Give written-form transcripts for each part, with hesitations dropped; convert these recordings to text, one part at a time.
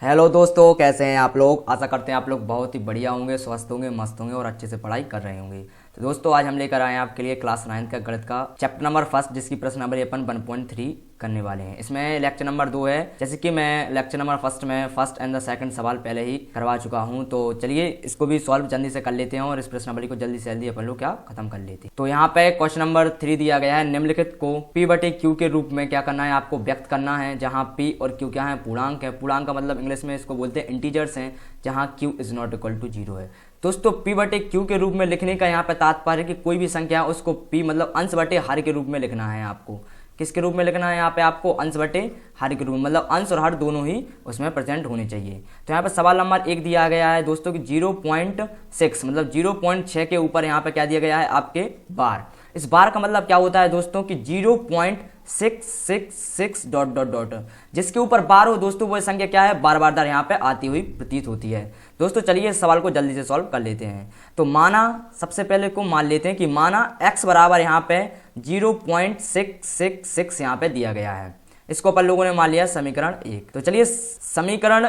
Hello दोस्तों, कैसे हैं आप लोग। आशा करते हैं आप लोग बहुत ही बढ़िया होंगे, स्वस्थ होंगे, मस्त होंगे और अच्छे से पढ़ाई कर रहे होंगे। तो दोस्तों आज हम लेकर आए हैं आपके लिए क्लास 9 का गणित का चैप्टर नंबर फर्स्ट, जिसकी प्रश्न नंबर अपन 1.3 करने वाले हैं। इसमें लेक्चर नंबर 2 है। जैसे कि मैं लेक्चर नंबर फर्स्ट में फर्स्ट एंड द सेकंड सवाल पहले ही करवा चुका हूं, तो चलिए इसको भी सॉल्व जल्दी से कर लेते हैं और इस प्रश्न नंबर को जल्दी से जल्दी अपन लोग क्या खत्म कर लेते हैं। तो यहाँ पे क्वेश्चन नंबर 3 दिया गया है, निम्नलिखित को P/Q के रूप में क्या करना है, आपको व्यक्त करना है। जहाँ P और Q क्या है, पूर्णांक है। पूर्णांक का मतलब इंग्लिश में इसको बोलते हैं इंटीजर्स हैं, जहाँ Q is not equal to 0 है। दोस्तों P/Q के रूप में लिखने का यहाँ पे तात्पर्य कि कोई भी संख्या है उसको P मतलब अंश बटे हर के रूप में लिखना है। आपको किसके रूप में लिखना है, यहाँ पे आपको अंश बटे हर के रूप में, मतलब अंश और हर दोनों ही उसमें प्रेजेंट होने चाहिए। तो यहाँ पे सवाल नंबर 1 दिया गया है दोस्तों कि 0.6 मतलब 0.6 के ऊपर यहाँ पे क्या दिया गया है, आपके बार। इस बार का मतलब क्या होता है दोस्तों कि 0.666 डॉट डॉट डॉट, जिसके ऊपर बार हो दोस्तों वो संख्या क्या है, बार बार यहाँ पे आती हुई प्रतीत होती है। दोस्तों चलिए इस सवाल को जल्दी से सॉल्व कर लेते हैं। तो माना सबसे पहले को मान लेते हैं कि माना x बराबर यहाँ पे 0.666 यहाँ पे दिया गया है। इसको अपन लोगों ने मान लिया समीकरण 1। तो चलिए समीकरण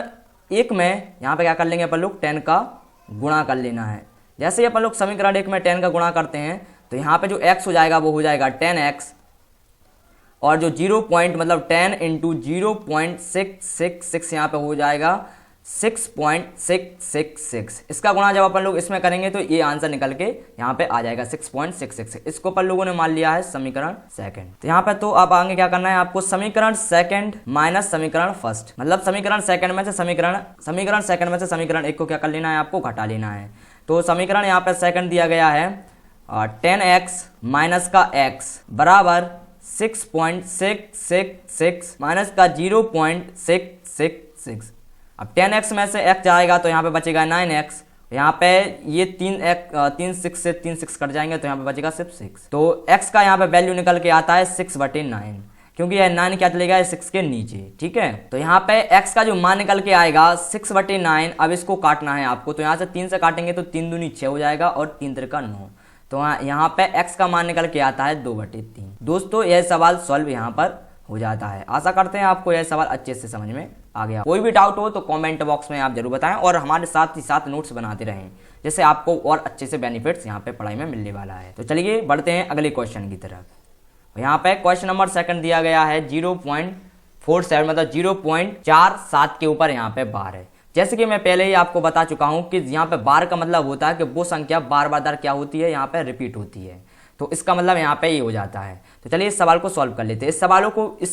1 में यहाँ पे क्या कर लेंगे अपन लोग, 10 का गुणा कर लेना है। जैसे ही अपन लोग समीकरण 1 में 10 का गुणा करते हैं तो यहाँ पे जो x हो जाएगा वो हो जाएगा 10x, और जो 0 पॉइंट मतलब 10 इंटू 0.666 यहाँ पे हो जाएगा 6.666। इसका गुणा जब अपन लोग इसमें करेंगे तो ये आंसर निकल के यहाँ पे आ जाएगा 6.666। इसको अपन लोगों ने मान लिया है समीकरण सेकंड। तो यहाँ पे तो अब आगे क्या करना है आपको, समीकरण सेकंड माइनस समीकरण फर्स्ट, मतलब समीकरण सेकंड में से समीकरण सेकंड में से समीकरण 1 को क्या कर लेना है, आपको घटा लेना है। तो समीकरण यहाँ पे सेकंड दिया गया है 10x माइनस का x बराबर 6.666 माइनस का 0.666। अब 10x में से x जाएगा तो यहाँ पे बचेगा 9x, यहाँ पे ये 3 6 से 3 6 कट जाएंगे तो यहाँ पे बचेगा सिर्फ 6। तो x का यहाँ पे वैल्यू निकल के आता है 6/9, क्योंकि यह 9 क्या चलेगा 6 के नीचे, ठीक है। तो यहाँ पे x का जो मान निकल के आएगा 6/9। अब इसको काटना है आपको, तो यहाँ से 3 से काटेंगे तो 3 दूनी 6 हो जाएगा और 3 त्रिका 9। तो यहाँ पे x का मान निकल के आता है 2/3। दोस्तों यह सवाल सॉल्व यहाँ पर हो जाता है। आशा करते हैं आपको यह सवाल अच्छे से समझ में आ गया। कोई भी डाउट हो तो कमेंट बॉक्स में आप जरूर बताएं और हमारे साथ ही साथ नोट्स बनाते रहें, जैसे आपको और अच्छे से बेनिफिट्स यहाँ पे पढ़ाई में मिलने वाला है। तो चलिए बढ़ते हैं अगले क्वेश्चन की तरफ। यहाँ पे क्वेश्चन नंबर सेकंड दिया गया है 0.47 मतलब 0.47 के ऊपर यहाँ पे बार है। जैसे कि मैं पहले ही आपको बता चुका हूं कि यहाँ पे बार का मतलब होता है कि वो संख्या बार बार क्या होती है, यहाँ पे रिपीट होती है। तो इसका मतलब यहाँ पे ये हो जाता है। तो चलिए इस सवाल को सॉल्व कर लेते हैं। इस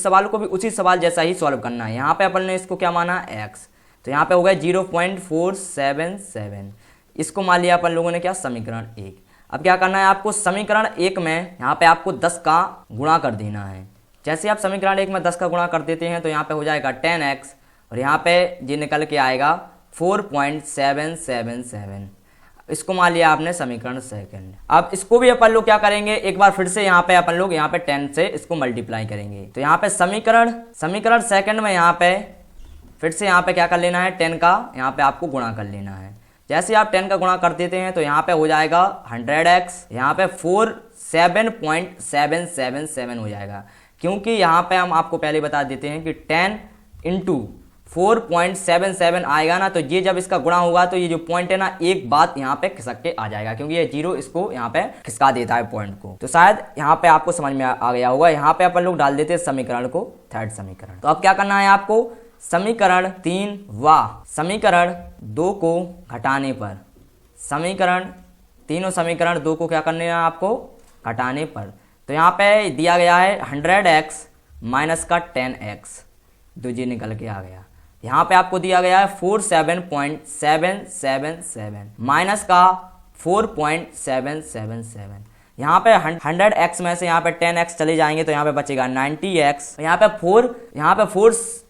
सवाल को भी उसी सवाल जैसा ही सॉल्व करना है। यहाँ पे अपन ने इसको क्या माना, x, तो यहाँ पे हो गया 0.477। इसको मान लिया अपन लोगों ने क्या, समीकरण 1। अब क्या करना है आपको, समीकरण 1 में यहाँ पे आपको 10 का गुणा कर देना है। जैसे आप समीकरण 1 में 10 का गुणा कर देते हैं तो यहाँ पे हो जाएगा 10x, और यहाँ पे ये निकल के आएगा 4.777। इसको मान लिया आपने समीकरण सेकंड। अब इसको भी अपन लोग क्या करेंगे, एक बार फिर से यहाँ पे अपन लोग यहाँ पे 10 से इसको मल्टीप्लाई करेंगे। तो यहाँ पे समीकरण सेकंड में यहाँ पे फिर से यहाँ पे क्या कर लेना है, 10 का यहाँ पे आपको गुणा कर लेना है। जैसे आप 10 का गुणा कर देते हैं तो यहाँ पे हो जाएगा 100x, यहाँ पे 47.777 हो जाएगा, क्योंकि यहाँ पे हम आपको पहले बता देते हैं कि 10 इंटू 4.77 आएगा ना, तो ये जब इसका गुणा होगा तो ये जो पॉइंट है ना, एक बात यहाँ पे खिसक के आ जाएगा, क्योंकि ये 0 इसको यहाँ पे खिसका देता है पॉइंट को। तो शायद यहाँ पे आपको समझ में आ गया होगा। यहाँ पे अपन लोग डाल देते हैं समीकरण को, थर्ड समीकरण। तो अब क्या करना है आपको, समीकरण 3 व समीकरण 2 को घटाने पर, तीनों समीकरण 2 को क्या करने है आपको, घटाने पर। तो यहाँ पे दिया गया है 100x माइनस का 10x, जो जी निकल के आ गया। यहाँ पे आपको दिया गया है 47.777 माइनस का 4.777। यहाँ पे 100x में से यहाँ पे 10x चले जाएंगे तो यहाँ पे बचेगा 90x। यहाँ पे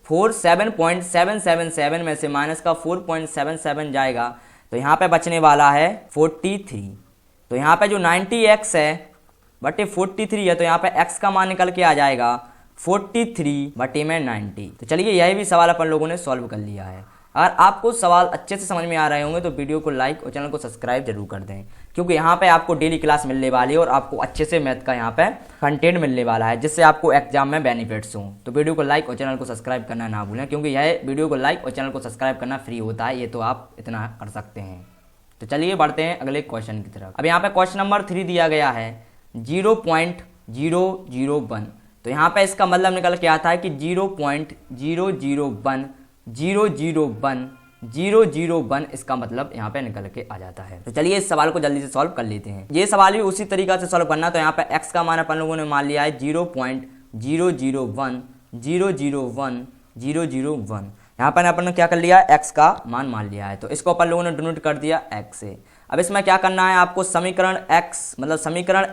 47.777 में से माइनस का 4.77 जाएगा तो यहाँ पे बचने वाला है 43। तो यहाँ पे जो 90x है बटे 43 है, तो यहाँ पे x का मान निकल के आ जाएगा 43/90। तो चलिए यही भी सवाल अपन लोगों ने सॉल्व कर लिया है। अगर आपको सवाल अच्छे से समझ में आ रहे होंगे तो वीडियो को लाइक और चैनल को सब्सक्राइब जरूर कर दें, क्योंकि यहाँ पे आपको डेली क्लास मिलने वाली है और आपको अच्छे से मैथ का यहाँ पे कंटेंट मिलने वाला है, जिससे आपको एग्जाम में बेनिफिट्स हों। तो वीडियो को लाइक और चैनल को सब्सक्राइब करना ना भूलें, क्योंकि यह वीडियो को लाइक और चैनल को सब्सक्राइब करना फ्री होता है, ये तो आप इतना कर सकते हैं। तो चलिए बढ़ते हैं अगले क्वेश्चन की तरफ। अब यहाँ पे क्वेश्चन नंबर 3 दिया गया है 0.001। तो यहाँ पे इसका मतलब निकल के आता है कि 0.001 इसका मतलब यहाँ पे निकल के आ जाता है। तो चलिए इस सवाल को जल्दी से सॉल्व कर लेते हैं। ये सवाल भी उसी तरीका से सॉल्व करना। तो यहाँ पे x का मान अपन लोगों ने मान लिया है 0.001। यहाँ पर अपन ने क्या कर लिया है, x का मान लिया है। तो इसको अपन लोगों ने डिनोट कर दिया x से। अब इसमें क्या करना है आपको, समीकरण x मतलब समीकरण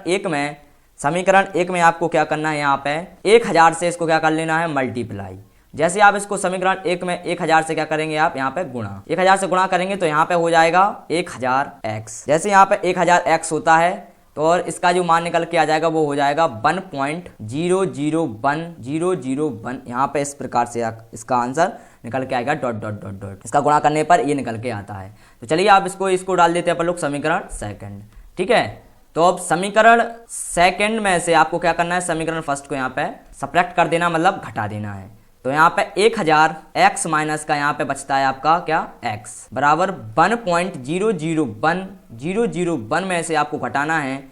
एक में आपको क्या करना है, यहाँ पे 1000 से इसको क्या कर लेना है, मल्टीप्लाई। जैसे आप इसको समीकरण 1 में 1000 से क्या करेंगे, आप यहाँ पे गुणा, 1000 से गुणा करेंगे तो यहाँ पे हो जाएगा 1000x। जैसे यहाँ पे 1000x होता है तो और इसका जो मान निकल के आ जाएगा वो हो जाएगा 1.001। यहाँ पे इस प्रकार से इसका आंसर निकल के आएगा डॉट डॉट डॉट डॉट। इसका गुणा करने पर ये निकल के आता है। तो चलिए आप इसको डाल देते हैं अपन लोग समीकरण सेकंड। ठीक है, तो अब समीकरण सेकंड में से आपको क्या करना है, समीकरण फर्स्ट को यहाँ पे सब्ट्रैक्ट कर देना, मतलब घटा देना है। तो यहाँ पे 1000 x माइनस का यहाँ पे बचता है आपका क्या, x बराबर 1.001 में से आपको घटाना है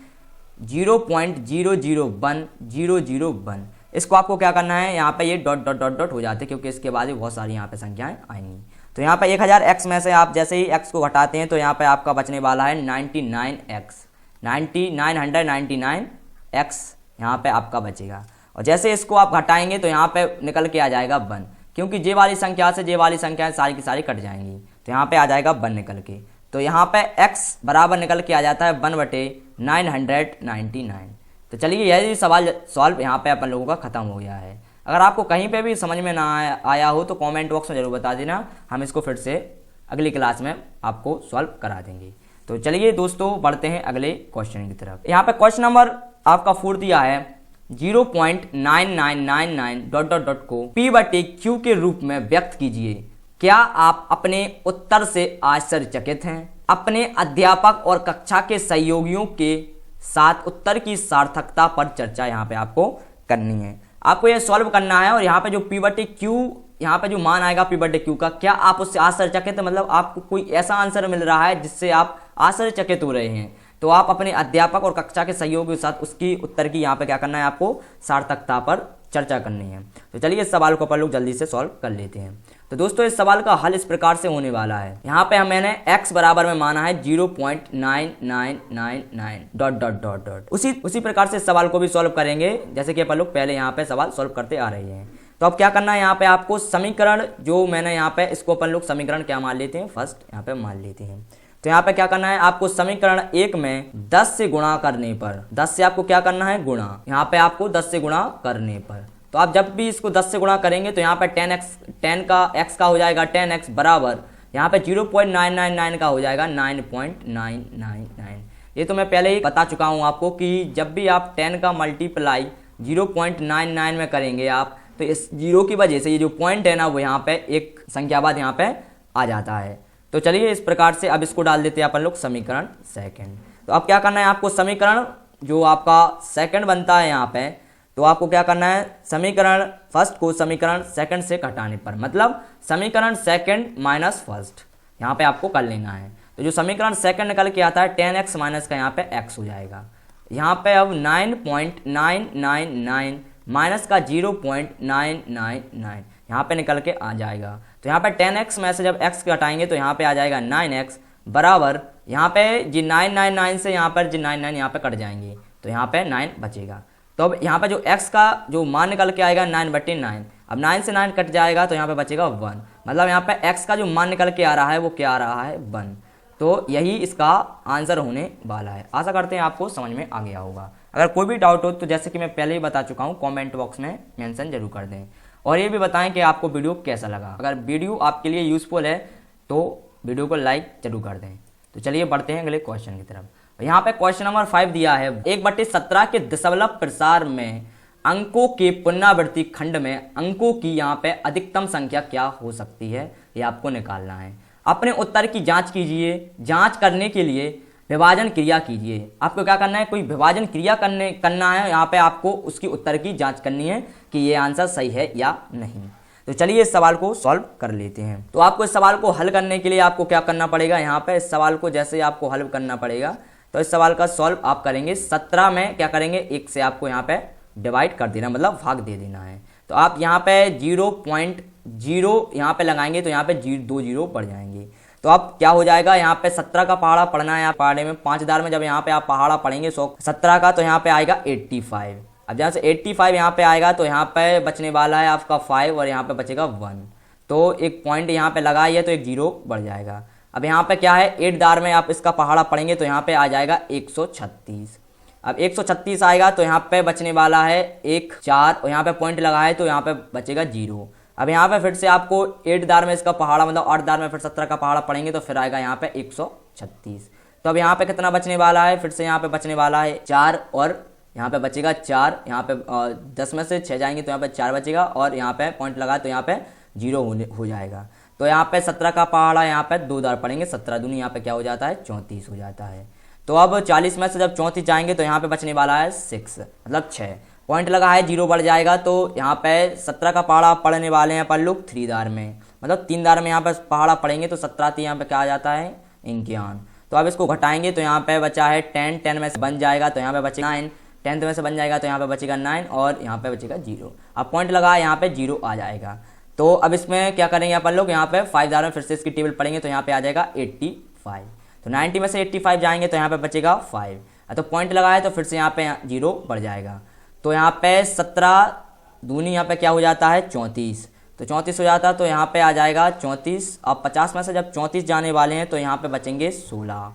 0.001। इसको आपको क्या करना है, यहाँ पे ये डॉट डॉट डॉट डॉट हो जाते हैं, क्योंकि इसके बाद भी बहुत सारी यहाँ पे संख्याएं आएंगी। तो यहाँ पे 1000x में से आप जैसे ही x को घटाते हैं तो यहाँ पे आपका बचने वाला है 99x यहाँ पे आपका बचेगा। और जैसे इसको आप घटाएंगे तो यहाँ पे निकल के आ जाएगा 1, क्योंकि जे वाली संख्या से जे वाली संख्याएं सारी की सारी कट जाएंगी। तो यहाँ पे आ जाएगा 1 निकल के। तो यहाँ पे x बराबर निकल के आ जाता है 1/999। तो चलिए यही सवाल सॉल्व यहाँ पे अपन लोगों का खत्म हो गया है। अगर आपको कहीं पे भी समझ में ना आया हो तो कमेंट बॉक्स में जरूर बता देना, हम इसको फिर से अगली क्लास में आपको सॉल्व करा देंगे। तो चलिए दोस्तों बढ़ते हैं अगले क्वेश्चन की तरफ। यहाँ पे क्वेश्चन नंबर आपका 4 दिया है 0.9999 डॉट डॉट डॉट को P/Q के रूप में व्यक्त कीजिए। क्या आप अपने उत्तर से आश्चर्यचकित हैं? अपने अध्यापक और कक्षा के सहयोगियों के साथ उत्तर की सार्थकता पर चर्चा यहाँ पे आपको करनी है। आपको ये सॉल्व करना है और यहाँ पे जो P/Q यहाँ पे जो मान आएगा P/Q का, क्या आप उससे आश्चर्यचकित, मतलब आपको कोई ऐसा आंसर मिल रहा है जिससे आप आश्चर्यचकित हो रहे हैं, तो आप अपने अध्यापक और कक्षा के सहयोगी के साथ उसकी उत्तर की यहाँ पे क्या करना है, आपको सार्थकता पर चर्चा करनी है। तो चलिए इस सवाल को अपन लोग जल्दी से सॉल्व कर लेते हैं। तो दोस्तों इस सवाल का हल इस प्रकार से होने वाला है। यहाँ पे मैंने x बराबर में माना है 0.9999 डॉट डॉट डॉट डॉट। उसी प्रकार से इस सवाल को भी सॉल्व करेंगे जैसे कि अपन लोग पहले यहाँ पे सवाल सॉल्व करते आ रहे हैं। तो अब क्या करना है, यहाँ पे आपको समीकरण जो मैंने यहाँ पे इसको अपन लोग समीकरण क्या मान लेते हैं, फर्स्ट यहाँ पे मान लेते हैं। तो यहाँ पे क्या करना है, आपको समीकरण 1 में 10 से गुणा करने पर, 10 से आपको क्या करना है, गुणा। यहाँ पे आपको 10 से गुणा करने पर, तो आप जब भी इसको 10 से गुणा करेंगे तो यहाँ पे 10 का x का हो जाएगा 10x बराबर यहाँ पे 0.999 का हो जाएगा 9.999। ये तो मैं पहले ही बता चुका हूँ आपको कि जब भी आप 10 का मल्टीप्लाई 0.99 में करेंगे आप, तो इस जीरो की वजह से ये जो पॉइंट है ना वो यहाँ पे एक संख्या बाद यहाँ पे आ जाता है। तो चलिए इस प्रकार से अब इसको डाल देते हैं अपन लोग समीकरण सेकंड। तो अब क्या करना है, आपको समीकरण जो आपका सेकंड बनता है यहाँ पे, तो आपको क्या करना है, समीकरण फर्स्ट को समीकरण सेकंड से घटाने पर, मतलब समीकरण सेकंड माइनस फर्स्ट यहाँ पे आपको कर लेना है। तो जो समीकरण सेकंड निकल के आता है 10x माइनस का यहाँ पे x हो जाएगा। यहाँ पे अब 9.999 माइनस का 0.999 यहाँ पे निकल के आ जाएगा। तो यहाँ पे 10x में से जब x घटाएंगे तो यहाँ पे आ जाएगा 9x बराबर, यहाँ पे जी 999 से यहाँ पर जी 99 यहाँ पे कट जाएंगे तो यहाँ पे 9 बचेगा। तो अब यहाँ पे जो x का जो मान निकल के आएगा 9/9, अब 9 से 9 कट जाएगा तो यहाँ पे बचेगा 1, मतलब यहाँ पे x का जो मान निकल के आ रहा है वो क्या आ रहा है, 1। तो यही इसका आंसर होने वाला है। आशा करते हैं आपको समझ में आ गया होगा। अगर कोई भी डाउट हो तो जैसे कि मैं पहले ही बता चुका हूँ, कमेंट बॉक्स में मेंशन जरूर कर दें और ये भी बताएं कि आपको वीडियो कैसा लगा। अगर वीडियो आपके लिए यूजफुल है तो वीडियो को लाइक जरूर कर दें। तो चलिए बढ़ते हैं अगले क्वेश्चन की तरफ। यहाँ पे क्वेश्चन नंबर 5 दिया है 1/17 के दशमलव प्रसार में अंकों के पुनरावृत्ति खंड में अंकों की यहाँ पे अधिकतम संख्या क्या हो सकती है, ये आपको निकालना है। अपने उत्तर की जांच कीजिए। जांच करने के लिए विभाजन क्रिया कीजिए। आपको क्या करना है, कोई विभाजन क्रिया करना है। यहाँ पे आपको उसकी उत्तर की जांच करनी है कि ये आंसर सही है या नहीं। तो चलिए इस सवाल को सॉल्व कर लेते हैं। तो आपको इस सवाल को हल करने के लिए आपको क्या करना पड़ेगा, यहाँ पे इस सवाल को जैसे आपको हल करना पड़ेगा तो इस सवाल का सॉल्व आप करेंगे 17 में क्या करेंगे, 1 से आपको यहाँ पे डिवाइड कर देना, मतलब भाग दे देना है। तो आप यहाँ पे 0.0 यहाँ पे लगाएंगे तो यहाँ पे 2 जीरो बढ़ जाएंगे। तो अब क्या हो जाएगा, यहाँ पे 17 का पहाड़ा पढ़ना है। आप पहाड़े में 5000 में जब यहाँ पे आप पहाड़ा पढ़ेंगे 17 का तो यहाँ पे आएगा 85। अब जहाँ से 85 यहाँ पे आएगा तो यहाँ पे बचने वाला है आपका 5 और यहाँ पे बचेगा 1। तो एक पॉइंट यहाँ पे लगाइए तो एक जीरो बढ़ जाएगा। अब यहाँ पे क्या है, 8 दार में आप इसका पहाड़ा पढ़ेंगे तो यहाँ पे आ जाएगा 136। अब 136 आएगा तो यहाँ पे बचने वाला है 1 4 और यहाँ पे पॉइंट लगाए तो यहाँ पे बचेगा 0। अब यहाँ पे फिर से आपको 8 दार में इसका पहाड़ा मतलब 8 दार में फिर 17 का पहाड़ा पढ़ेंगे तो फिर आएगा यहाँ पे 136। तो अब यहाँ पे कितना बचने वाला है, फिर से यहाँ पे बचने वाला है 4 और यहाँ पे बचेगा 4। यहाँ पे 10 में से 6 जाएंगे तो यहाँ पे 4 बचेगा और यहाँ पे पॉइंट लगा तो यहाँ पे 0 हो जाएगा। तो यहाँ पे 17 का पहाड़ा यहाँ पे 2 दार पढ़ेंगे, 17 दूनी यहाँ पे क्या हो जाता है 34 हो जाता है। तो अब 40 में से जब 34 जाएंगे तो यहाँ पे बचने वाला है 6 मतलब 6। पॉइंट लगा है 0 बढ़ जाएगा। तो यहाँ पे 17 का पहाड़ा पढ़ने वाले हैं अपन लोग 3 दार में, मतलब 3 दार में यहाँ पे पहाड़ा पढ़ेंगे तो 17 यहाँ पे क्या आ जाता है 51। तो अब इसको घटाएंगे तो यहाँ पे बचा है 10, 10 में से बन जाएगा तो यहाँ पे बचेगा 9, 10 में से बन जाएगा तो यहाँ पे बचेगा 9 और यहाँ पे बचेगा 0। अब पॉइंट लगा यहाँ पे 0 आ जाएगा। तो अब इसमें क्या करेंगे अपन लोग, यहाँ पे 5 दार में फिर से इसकी टेबल पढ़ेंगे तो यहाँ पे आ जाएगा 85। तो 90 में से 85 जाएंगे तो यहाँ पे बचेगा 5। तो पॉइंट लगाए तो फिर से यहाँ पे 0 बढ़ जाएगा। तो यहाँ पे 17 दूनी यहाँ पे क्या हो जाता है 34, तो 34 हो जाता है। तो यहाँ पे आ जाएगा 34। अब 50 में से जब 34 जाने वाले हैं तो यहाँ पे बचेंगे 16।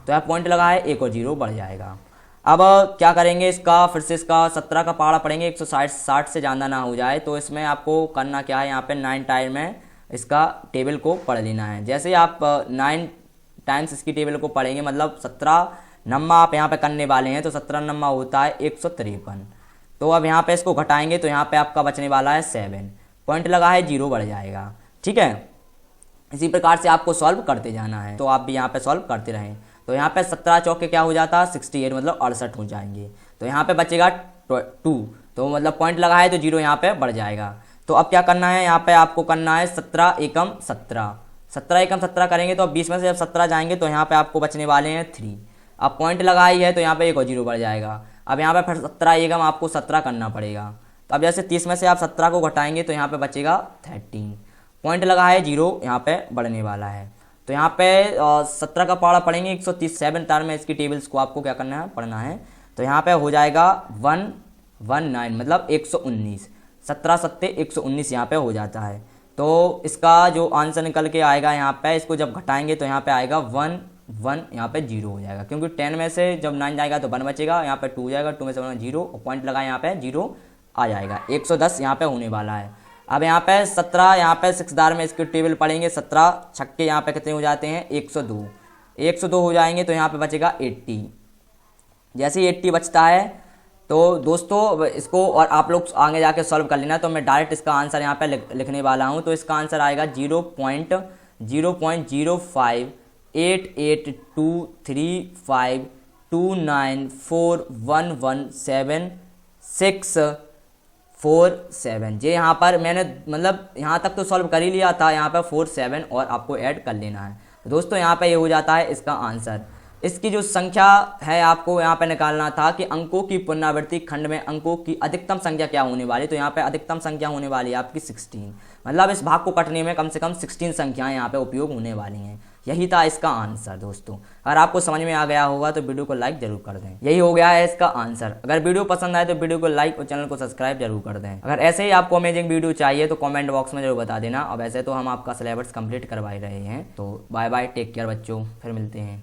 तो यहाँ पॉइंट लगा है 1 और 0 बढ़ जाएगा। अब क्या करेंगे, इसका फिर से इसका 17 का पहाड़ा पढ़ेंगे 160 से ज़्यादा ना हो जाए। तो इसमें आपको करना क्या है, यहाँ पे 9 टाइम में इसका टेबल को पढ़ लेना है। जैसे ही आप 9 टाइम्स इसकी टेबल को पढ़ेंगे मतलब 17 नम्मा आप यहाँ पे करने वाले हैं तो 17 नम्मा होता है 153। तो अब यहाँ पे इसको घटाएंगे तो यहाँ पे आपका बचने वाला है 7। पॉइंट लगा है 0 बढ़ जाएगा। ठीक है, इसी प्रकार से आपको सॉल्व करते जाना है। तो आप भी यहाँ पे सॉल्व करते रहें। तो यहाँ पे 17 चौके क्या हो जाता है 68 मतलब 68 हो जाएंगे। तो यहाँ पे बचेगा 2, तो मतलब पॉइंट लगा है तो 0 यहाँ पे बढ़ जाएगा। तो अब क्या करना है, यहाँ पे आपको करना है 17 एकम 17, 17 एकम 17 करेंगे तो अब 20 में से जब 17 जाएंगे तो यहाँ पे आपको बचने वाले हैं 3। अब पॉइंट लगाई है तो यहाँ पे 1 और 0 बढ़ जाएगा। अब यहाँ पे फिर 17 एकम आपको 17 करना पड़ेगा। तो अब जैसे 30 में से आप 17 को घटाएंगे तो यहाँ पे बचेगा 13। पॉइंट लगा है 0 यहाँ पे बढ़ने वाला है। तो यहाँ पे 17 का पहाड़ा पढ़ेंगे 137 तार में इसकी टेबल्स को आपको क्या करना है पढ़ना है। तो यहाँ पे हो जाएगा 119 मतलब 119, 17 सत्ते 119 यहाँ पे हो जाता है। तो इसका जो आंसर निकल के आएगा यहाँ पे इसको जब घटाएंगे तो यहाँ पे आएगा 1 यहाँ पे 0 हो जाएगा, क्योंकि 10 में से जब 9 जाएगा तो 1 बचेगा, यहाँ पे 2 हो जाएगा, 2 में से 0 और पॉइंट लगा यहाँ पे 0 आ जाएगा। 110 यहाँ पे होने वाला है। अब यहाँ पे 17 यहाँ पे 6 दार में इसकी टेबल पढ़ेंगे, 17 छक्के यहाँ पे कितने हो जाते हैं 102 हो जाएंगे तो यहाँ पे बचेगा 80। जैसे ही 80 बचता है तो दोस्तों इसको और आप लोग आगे जाके सॉल्व कर लेना। तो मैं डायरेक्ट इसका आंसर यहाँ पे लिखने वाला हूँ। तो इसका आंसर आएगा 0.0588234117647। जे यहाँ पर मैंने मतलब यहाँ तक तो सॉल्व कर ही लिया था, यहाँ पे 47 और आपको ऐड कर लेना है। तो दोस्तों यहाँ पे ये हो जाता है इसका आंसर। इसकी जो संख्या है आपको यहाँ पे निकालना था कि अंकों की पुनरावृत्ति खंड में अंकों की अधिकतम संख्या क्या होने वाली। तो यहाँ पे अधिकतम संख्या होने वाली है आपकी 16, मतलब इस भाग को कटने में कम से कम 16 संख्याएं यहाँ पे उपयोग होने वाली हैं। यही था इसका आंसर। दोस्तों अगर आपको समझ में आ गया होगा तो वीडियो को लाइक जरूर कर दें। यही हो गया है इसका आंसर। अगर वीडियो पसंद आए तो वीडियो को लाइक और चैनल को सब्सक्राइब जरूर कर दें। अगर ऐसे ही आपको अमेजिंग वीडियो चाहिए तो कमेंट बॉक्स में जरूर बता देना। और वैसे तो हम आपका सिलेबस कंप्लीट करवा ही रहे हैं। तो बाय बाय, टेक केयर बच्चों, फिर मिलते हैं।